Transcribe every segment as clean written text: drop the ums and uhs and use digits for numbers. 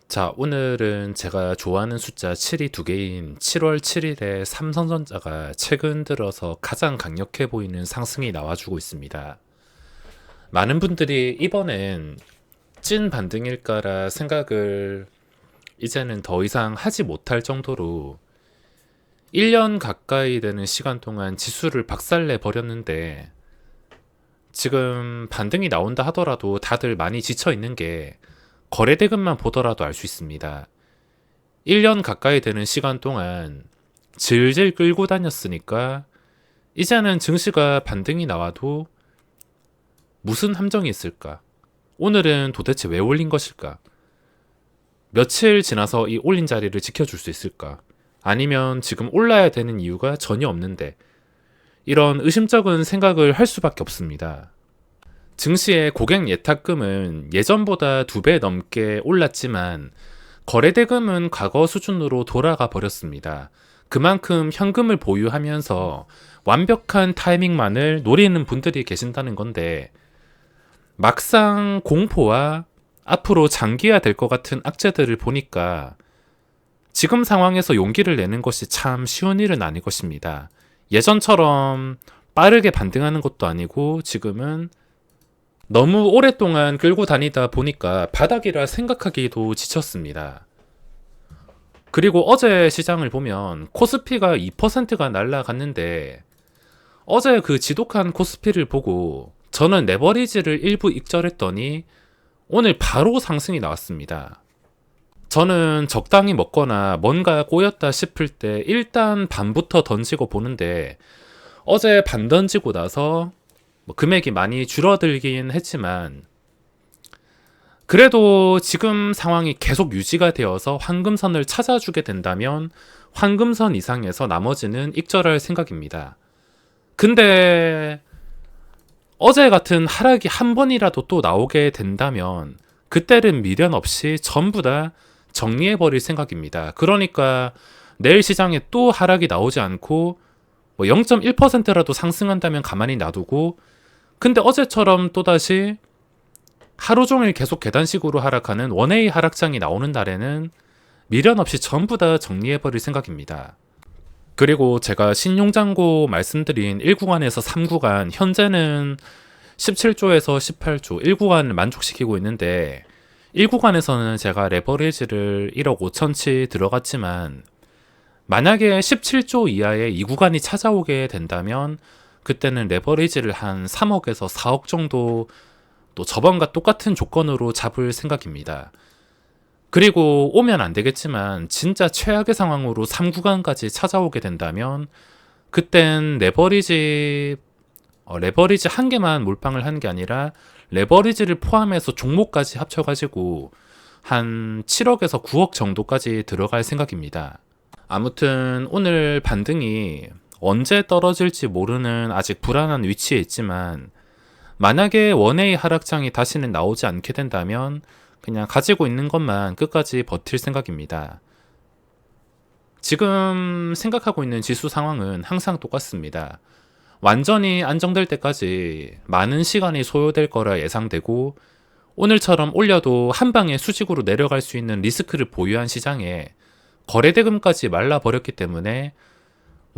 자, 오늘은 제가 좋아하는 숫자 7이 두 개인 7월 7일에 삼성전자가 최근 들어서 가장 강력해 보이는 상승이 나와주고 있습니다. 많은 분들이 이번엔 찐 반등일까라 생각을 이제는 더 이상 하지 못할 정도로 1년 가까이 되는 시간 동안 지수를 박살내 버렸는데 지금 반등이 나온다 하더라도 다들 많이 지쳐 있는 게 거래대금만 보더라도 알 수 있습니다. 1년 가까이 되는 시간 동안 질질 끌고 다녔으니까 이제는 증시가 반등이 나와도 무슨 함정이 있을까? 오늘은 도대체 왜 올린 것일까? 며칠 지나서 이 올린 자리를 지켜줄 수 있을까? 아니면 지금 올라야 되는 이유가 전혀 없는데 이런 의심쩍은 생각을 할 수밖에 없습니다. 증시의 고객 예탁금은 예전보다 2배 넘게 올랐지만 거래대금은 과거 수준으로 돌아가 버렸습니다. 그만큼 현금을 보유하면서 완벽한 타이밍만을 노리는 분들이 계신다는 건데 막상 공포와 앞으로 장기화될 것 같은 악재들을 보니까 지금 상황에서 용기를 내는 것이 참 쉬운 일은 아닐 것입니다. 예전처럼 빠르게 반등하는 것도 아니고 지금은 너무 오랫동안 끌고 다니다 보니까 바닥이라 생각하기도 지쳤습니다. 그리고 어제 시장을 보면 코스피가 2%가 날라갔는데 어제 그 지독한 코스피를 보고 저는 레버리지를 일부 익절했더니 오늘 바로 상승이 나왔습니다. 저는 적당히 먹거나 뭔가 꼬였다 싶을 때 일단 반부터 던지고 보는데 어제 반 던지고 나서 금액이 많이 줄어들긴 했지만 그래도 지금 상황이 계속 유지가 되어서 황금선을 찾아주게 된다면 황금선 이상에서 나머지는 익절할 생각입니다. 근데 어제 같은 하락이 한 번이라도 또 나오게 된다면 그때는 미련 없이 전부 다 정리해버릴 생각입니다. 그러니까 내일 시장에 또 하락이 나오지 않고 0.1%라도 상승한다면 가만히 놔두고 근데 어제처럼 또다시 하루 종일 계속 계단식으로 하락하는 원웨이 하락장이 나오는 날에는 미련 없이 전부 다 정리해버릴 생각입니다. 그리고 제가 신용잔고 말씀드린 1구간에서 3구간 현재는 17조에서 18조 1구간을 만족시키고 있는데 1구간에서는 제가 레버리지를 1억 5천치 들어갔지만 만약에 17조 이하의 2구간이 찾아오게 된다면 그때는 레버리지를 한 3억에서 4억 정도 또 저번과 똑같은 조건으로 잡을 생각입니다. 그리고 오면 안 되겠지만 진짜 최악의 상황으로 3구간까지 찾아오게 된다면 그땐 레버리지 한 개만 몰빵을 한 게 아니라 레버리지를 포함해서 종목까지 합쳐가지고 한 7억에서 9억 정도까지 들어갈 생각입니다. 아무튼 오늘 반등이 언제 떨어질지 모르는 아직 불안한 위치에 있지만 만약에 원웨이 하락장이 다시는 나오지 않게 된다면 그냥 가지고 있는 것만 끝까지 버틸 생각입니다. 지금 생각하고 있는 지수 상황은 항상 똑같습니다. 완전히 안정될 때까지 많은 시간이 소요될 거라 예상되고 오늘처럼 올려도 한 방에 수직으로 내려갈 수 있는 리스크를 보유한 시장에 거래대금까지 말라버렸기 때문에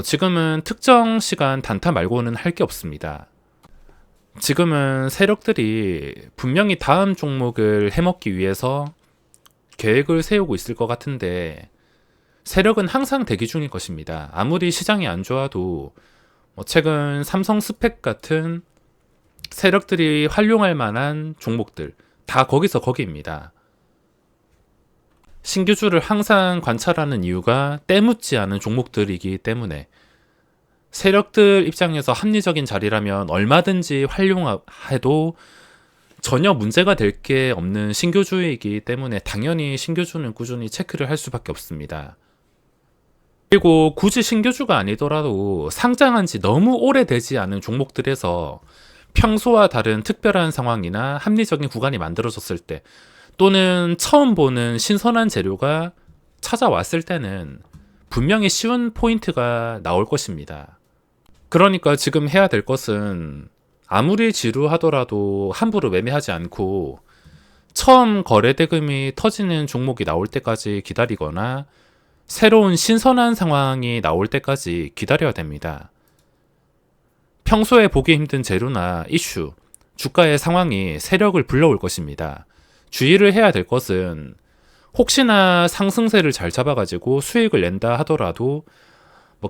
지금은 특정 시간 단타 말고는 할 게 없습니다. 지금은 세력들이 분명히 다음 종목을 해먹기 위해서 계획을 세우고 있을 것 같은데 세력은 항상 대기 중일 것입니다. 아무리 시장이 안 좋아도 최근 삼성 스펙 같은 세력들이 활용할 만한 종목들 다 거기서 거기입니다. 신규주를 항상 관찰하는 이유가 때묻지 않은 종목들이기 때문에 세력들 입장에서 합리적인 자리라면 얼마든지 활용해도 전혀 문제가 될 게 없는 신규주이기 때문에 당연히 신규주는 꾸준히 체크를 할 수밖에 없습니다. 그리고 굳이 신규주가 아니더라도 상장한 지 너무 오래되지 않은 종목들에서 평소와 다른 특별한 상황이나 합리적인 구간이 만들어졌을 때 또는 처음 보는 신선한 재료가 찾아왔을 때는 분명히 쉬운 포인트가 나올 것입니다. 그러니까 지금 해야 될 것은 아무리 지루하더라도 함부로 매매하지 않고 처음 거래 대금이 터지는 종목이 나올 때까지 기다리거나 새로운 신선한 상황이 나올 때까지 기다려야 됩니다. 평소에 보기 힘든 재료나 이슈, 주가의 상황이 세력을 불러올 것입니다. 주의를 해야 될 것은 혹시나 상승세를 잘 잡아가지고 수익을 낸다 하더라도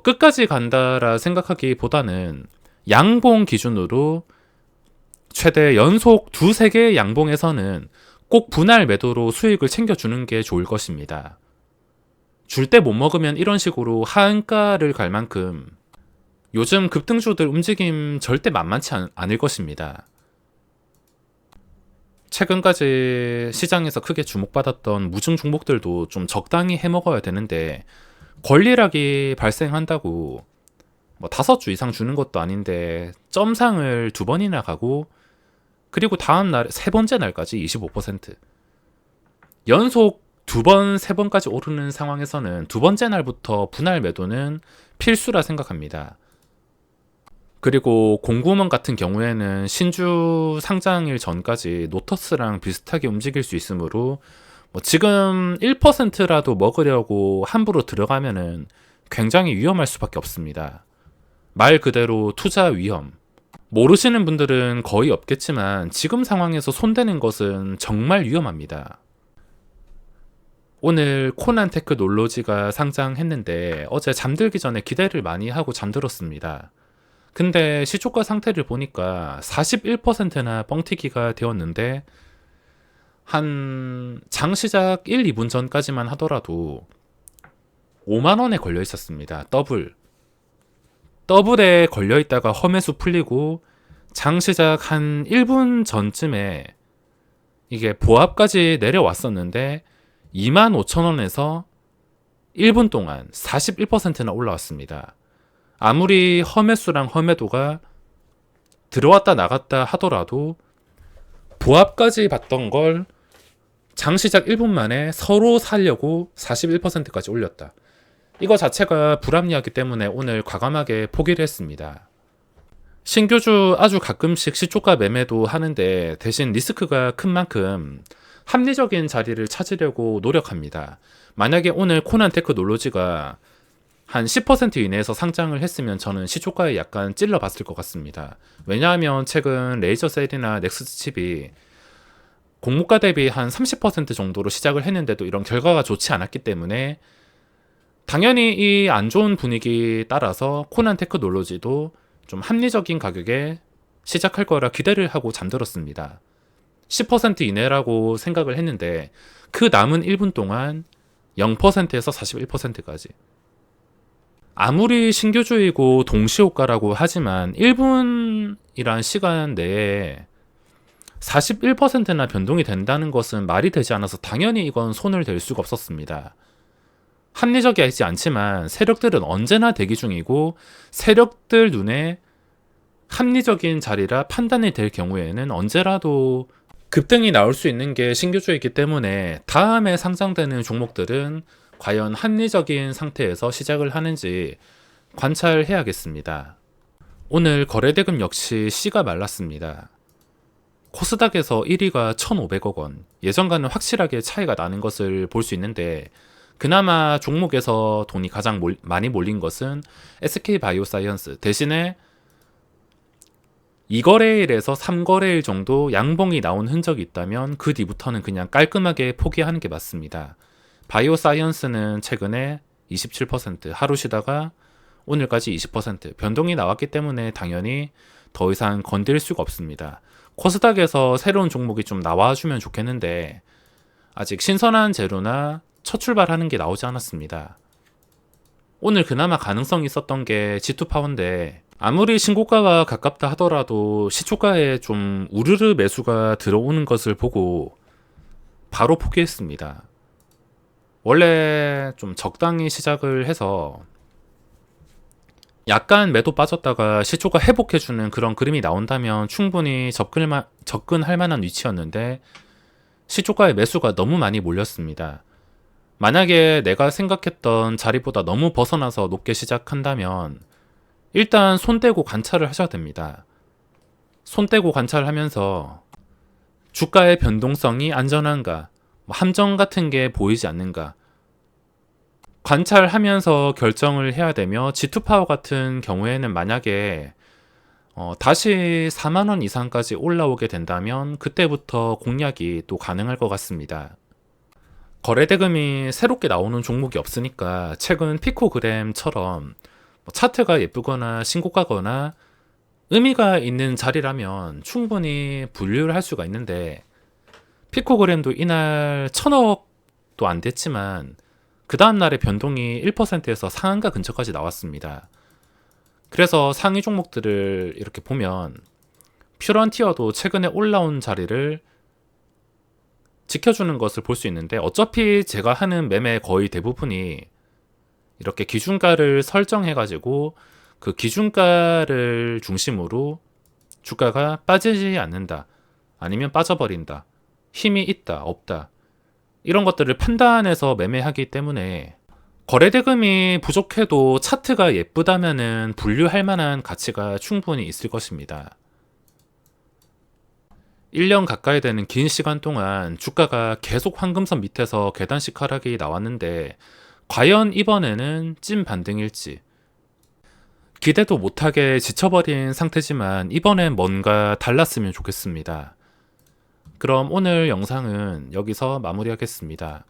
끝까지 간다라 생각하기보다는 양봉 기준으로 최대 연속 두세 개의 양봉에서는 꼭 분할 매도로 수익을 챙겨주는 게 좋을 것입니다. 줄 때 못 먹으면 이런 식으로 하한가를 갈 만큼 요즘 급등주들 움직임 절대 만만치 않을 것입니다. 최근까지 시장에서 크게 주목받았던 무중 종목들도 좀 적당히 해먹어야 되는데 권리락이 발생한다고 5주 이상 주는 것도 아닌데 점상을 2번이나 가고 그리고 다음 날 세 번째 날까지 25% 연속 2번, 3번까지 오르는 상황에서는 두 번째 날부터 분할 매도는 필수라 생각합니다. 그리고 공구먼 같은 경우에는 신주 상장일 전까지 노터스랑 비슷하게 움직일 수 있으므로 지금 1%라도 먹으려고 함부로 들어가면은 굉장히 위험할 수밖에 없습니다. 말 그대로 투자 위험. 모르시는 분들은 거의 없겠지만 지금 상황에서 손대는 것은 정말 위험합니다. 오늘 코난테크놀로지가 상장했는데 어제 잠들기 전에 기대를 많이 하고 잠들었습니다. 근데 시초가 상태를 보니까 41%나 뻥튀기가 되었는데 한 장시작 1, 2분 전까지만 하더라도 5만원에 걸려 있었습니다. 더블에 걸려 있다가 험해수 풀리고 장시작 한 1분 전쯤에 이게 보합까지 내려왔었는데 25,000원에서 1분 동안 41%나 올라왔습니다. 아무리 험해수랑 험해도가 들어왔다 나갔다 하더라도 보합까지 봤던 걸 장시작 1분 만에 서로 살려고 41%까지 올렸다. 이거 자체가 불합리하기 때문에 오늘 과감하게 포기를 했습니다. 신규주 아주 가끔씩 시초가 매매도 하는데 대신 리스크가 큰 만큼 합리적인 자리를 찾으려고 노력합니다. 만약에 오늘 코난테크놀로지가 한 10% 이내에서 상장을 했으면 저는 시초가에 약간 찔러봤을 것 같습니다. 왜냐하면 최근 레이저셀이나 넥스트칩이 공모가 대비 한 30% 정도로 시작을 했는데도 이런 결과가 좋지 않았기 때문에 당연히 이 안 좋은 분위기 따라서 코난테크놀로지도 좀 합리적인 가격에 시작할 거라 기대를 하고 잠들었습니다. 10% 이내라고 생각을 했는데 그 남은 1분 동안 0%에서 41%까지. 아무리 신규주의고 동시호가라고 하지만 1분이란 시간 내에 41%나 변동이 된다는 것은 말이 되지 않아서 당연히 이건 손을 댈 수가 없었습니다. 합리적이지 않지만 세력들은 언제나 대기 중이고 세력들 눈에 합리적인 자리라 판단이 될 경우에는 언제라도 급등이 나올 수 있는 게 신규주이기 때문에 다음에 상장되는 종목들은 과연 합리적인 상태에서 시작을 하는지 관찰해야겠습니다. 오늘 거래대금 역시 씨가 말랐습니다. 코스닥에서 1위가 1,500억 원, 예전과는 확실하게 차이가 나는 것을 볼 수 있는데 그나마 종목에서 돈이 가장 많이 몰린 것은 SK바이오사이언스. 대신에 2거래일에서 3거래일 정도 양봉이 나온 흔적이 있다면 그 뒤부터는 그냥 깔끔하게 포기하는 게 맞습니다. 바이오사이언스는 최근에 27%, 하루 쉬다가 오늘까지 20% 변동이 나왔기 때문에 당연히 더 이상 건들 수가 없습니다. 코스닥에서 새로운 종목이 좀 나와주면 좋겠는데 아직 신선한 재료나 첫 출발하는 게 나오지 않았습니다. 오늘 그나마 가능성이 있었던 게 G2파워인데 아무리 신고가와 가깝다 하더라도 시초가에 좀 우르르 매수가 들어오는 것을 보고 바로 포기했습니다. 원래 좀 적당히 시작을 해서 약간 매도 빠졌다가 시초가 회복해주는 그런 그림이 나온다면 충분히 접근할 만한 위치였는데 시초가의 매수가 너무 많이 몰렸습니다. 만약에 내가 생각했던 자리보다 너무 벗어나서 높게 시작한다면 일단 손 떼고 관찰을 하셔야 됩니다. 손 떼고 관찰하면서 주가의 변동성이 안전한가, 함정 같은 게 보이지 않는가, 관찰하면서 결정을 해야 되며, G2파워 같은 경우에는 만약에 다시 4만 원 이상까지 올라오게 된다면 그때부터 공략이 또 가능할 것 같습니다. 거래대금이 새롭게 나오는 종목이 없으니까 최근 피코그램처럼 차트가 예쁘거나 신고가거나 의미가 있는 자리라면 충분히 분류를 할 수가 있는데, 피코그램도 이날 1000억도 안 됐지만 그 다음날의 변동이 1%에서 상한가 근처까지 나왔습니다. 그래서 상위 종목들을 이렇게 보면 퓨런티어도 최근에 올라온 자리를 지켜주는 것을 볼 수 있는데, 어차피 제가 하는 매매 거의 대부분이 이렇게 기준가를 설정해 가지고 그 기준가를 중심으로 주가가 빠지지 않는다, 아니면 빠져버린다, 힘이 있다 없다, 이런 것들을 판단해서 매매하기 때문에 거래대금이 부족해도 차트가 예쁘다면은 분류할 만한 가치가 충분히 있을 것입니다. 1년 가까이 되는 긴 시간 동안 주가가 계속 황금선 밑에서 계단식 하락이 나왔는데, 과연 이번에는 찐 반등일지, 기대도 못하게 지쳐버린 상태지만 이번엔 뭔가 달랐으면 좋겠습니다. 그럼 오늘 영상은 여기서 마무리하겠습니다.